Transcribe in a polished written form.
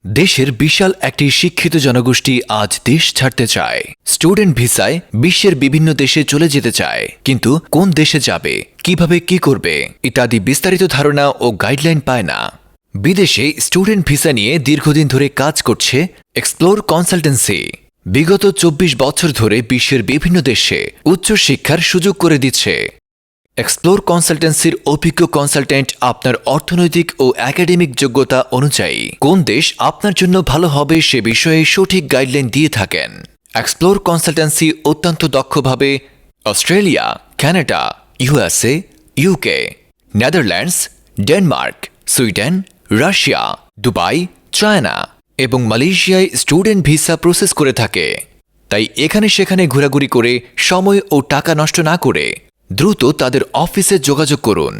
দেশের বিশাল একটি শিক্ষিত জনগোষ্ঠী আজ দেশ ছাড়তে চায়। স্টুডেন্ট ভিসায় বিশ্বের বিভিন্ন দেশে চলে যেতে চায়, কিন্তু কোন দেশে যাবে, কিভাবে কি করবে ইত্যাদি বিস্তারিত ধারণা ও গাইডলাইন পায় না। বিদেশে স্টুডেন্ট ভিসা নিয়ে দীর্ঘদিন ধরে কাজ করছে এক্সপ্লোর কনসালটেন্সি। বিগত ২৪ বছর ধরে বিশ্বের বিভিন্ন দেশে উচ্চশিক্ষার সুযোগ করে দিচ্ছে। এক্সপ্লোর কনসালটেন্সির অভিজ্ঞ কনসালটেন্ট আপনার অর্থনৈতিক ও একাডেমিক যোগ্যতা অনুযায়ী কোন দেশ আপনার জন্য ভালো হবে সে বিষয়ে সঠিক গাইডলাইন দিয়ে থাকেন। এক্সপ্লোর কনসালটেন্সি অত্যন্ত দক্ষভাবে Australia, Canada, USA, UK, Netherlands, Denmark, Sweden, Russia, Dubai, China এবং মালয়েশিয়ায় স্টুডেন্ট ভিসা প্রসেস করে থাকে। তাই এখানে সেখানে ঘোরাঘুরি করে সময় ও টাকা নষ্ট না করে দ্রুত তাদের অফিসে যোগাযোগ করুন।